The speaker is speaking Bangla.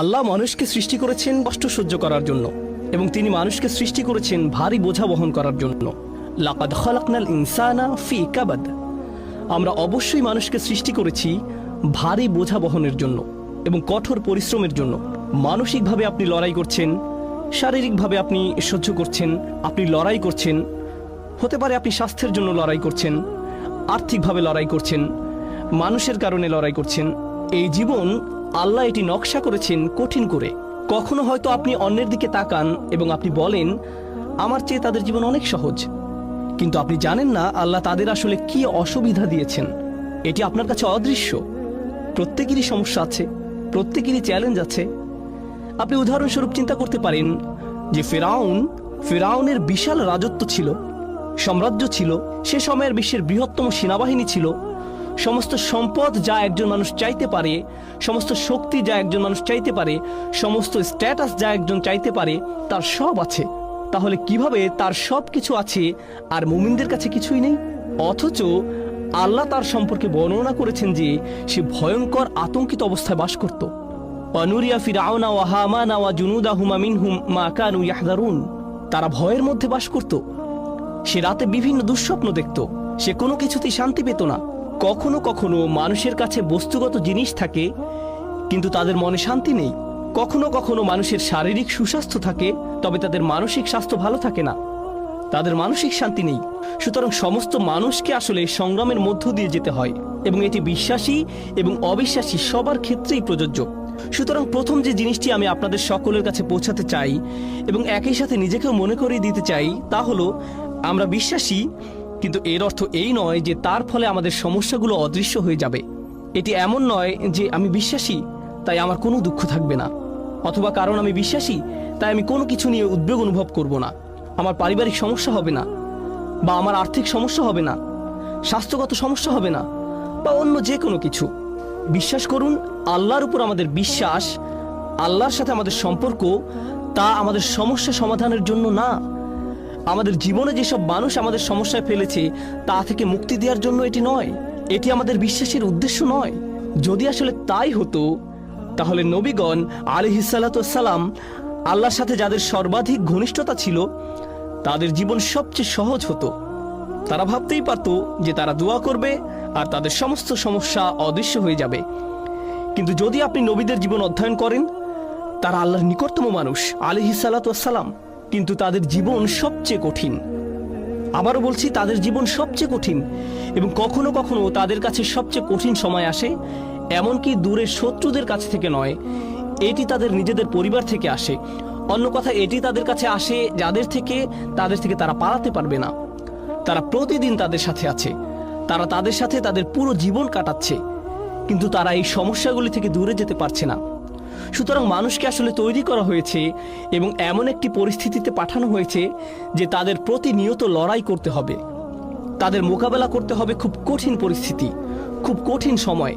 আল্লাহ মানুষকে সৃষ্টি করেছেন কষ্ট সহ্য করার জন্য, এবং তিনি মানুষকে সৃষ্টি করেছেন ভারী বোঝা বহন করার জন্য। লাকাদ খালাকনাল ইনসানা ফি কাবাদ। আমরা অবশ্যই মানুষকে সৃষ্টি করেছি ভারী বোঝা বহনের জন্য এবং কঠোর পরিশ্রমের জন্য। মানসিকভাবে আপনি লড়াই করছেন, শারীরিকভাবে আপনি সহ্য করছেন, আপনি লড়াই করছেন। হতে পারে আপনি স্বাস্থ্যের জন্য লড়াই করছেন, আর্থিকভাবে লড়াই করছেন, মানুষের কারণে লড়াই করছেন। এই জীবন আল্লাহ এটি নকশা করেছেন কঠিন করে। কখনো হয়তো আপনি অন্যের দিকে তাকান এবং আপনি বলেন, আমার চেয়ে তাদের জীবন অনেক সহজ, কিন্তু আপনি জানেন না আল্লাহ তাদের আসলে কি অসুবিধা দিয়েছেন। এটি আপনার কাছে অদৃশ্য। প্রত্যেকেরই সমস্যা আছে, প্রত্যেকেরই চ্যালেঞ্জ আছে। আপনি উদাহরণস্বরূপ চিন্তা করতে পারেন যে ফেরাউনের বিশাল রাজত্ব ছিল, সাম্রাজ্য ছিল, সে সময়ের বিশ্বের বৃহত্তম সেনাবাহিনী ছিল, সমস্ত সম্পদ যা একজন মানুষ চাইতে পারে, সমস্ত শক্তি যা একজন মানুষ চাইতে পারে, সমস্ত স্ট্যাটাস যা একজন চাইতে পারে, তার সব আছে। তাহলে কিভাবে তার সব কিছু আছে আর মুমিনদের কাছে কিছুই নেই? অথচ আল্লাহ তার সম্পর্কে বর্ণনা করেছেন যে সে ভয়ঙ্কর আতঙ্কিত অবস্থায় বাস করত। অনুরিয়া ফিরাউনা ওয়া হামানা ওয়া জুনুদাহুমা মিনহুম মা কানু ইয়াহযারুন। তারা ভয়ের মধ্যে বাস করত। সে রাতে বিভিন্ন দুঃস্বপ্ন দেখত। সে কোনো কিছুতেই শান্তি পেত না। কখনো কখনো মানুষের কাছে বস্তুগত জিনিস থাকে, কিন্তু তাদের মনে শান্তি নেই। কখনো কখনো মানুষের শারীরিক সুস্বাস্থ্য থাকে, তবে তাদের মানসিক স্বাস্থ্য ভালো থাকে না, তাদের মানসিক শান্তি নেই। সুতরাং সমস্ত মানুষকে আসলে সংগ্রামের মধ্য দিয়ে যেতে হয়, এবং এটি বিশ্বাসী এবং অবিশ্বাসী সবার ক্ষেত্রেই প্রযোজ্য। সুতরাং প্রথম যে জিনিসটি আমি আপনাদের সকলের কাছে পৌঁছাতে চাই এবং একই সাথে নিজেকেও মনে করিয়ে দিতে চাই, তা হলো আমরা বিশ্বাসী, কিন্তু এর অর্থ এই নয় যে তার ফলে আমাদের সমস্যাগুলো অদৃশ্য হয়ে যাবে। এটি এমন নয় যে আমি বিশ্বাসী তাই আমার কোনো দুঃখ থাকবে না, অথবা কারণ আমি বিশ্বাসী তাই আমি কোনো কিছু নিয়ে উদ্বেগ অনুভব করব না, আমার পারিবারিক সমস্যা হবে না, বা আমার আর্থিক সমস্যা হবে না, স্বাস্থ্যগত সমস্যা হবে না, বা অন্য যে কোনো কিছু। বিশ্বাস করুন, আল্লাহর উপর আমাদের বিশ্বাস, আল্লাহর সাথে আমাদের সম্পর্ক, তা আমাদের সমস্যা সমাধানের জন্য না। আমাদের জীবনে যেসব মানুষ আমাদের সমস্যায় ফেলেছে তা থেকে মুক্তি দেওয়ার জন্য এটি নয়। এটি আমাদের বিশ্বাসের উদ্দেশ্য নয়। যদি আসলে তাই হতো, তাহলে নবীগণ আলাইহিসসালাতু ওয়াসসালাম, আল্লাহর সাথে যাদের সর্বাধিক ঘনিষ্ঠতা ছিল, তাদের জীবন সবচেয়ে সহজ হতো। তারা ভাবতেই পারত যে তারা দোয়া করবে আর তাদের সমস্ত সমস্যা অদৃশ্য হয়ে যাবে। কিন্তু যদি আপনি নবীদের জীবন অধ্যয়ন করেন, তারা আল্লাহর নিকটতম মানুষ আলাইহিসসালাতু ওয়াসসালাম, কিন্তু তাদের জীবন সবচেয়ে কঠিন। আবারও বলছি, তাদের জীবন সবচেয়ে কঠিন, এবং কখনো কখনো তাদের কাছে সবচেয়ে কঠিন সময় আসে, এমনকি দূরের শত্রুদের কাছ থেকে নয়, এটি তাদের নিজেদের পরিবার থেকে আসে। অন্য কথা, এটি তাদের কাছে আসে তাদের থেকে তারা পালাতে পারবে না। তারা প্রতিদিন তাদের সাথে আছে, তারা তাদের সাথে তাদের পুরো জীবন কাটাচ্ছে, কিন্তু তারা এই সমস্যাগুলি থেকে দূরে যেতে পারছে না। সুতরাং মানুষকে আসলে তৈরি করা হয়েছে এবং এমন একটি পরিস্থিতিতে পাঠানো হয়েছে যে তাদের প্রতিনিয়ত লড়াই করতে হবে, তাদের মোকাবেলা করতে হবে খুব কঠিন পরিস্থিতি, খুব কঠিন সময়।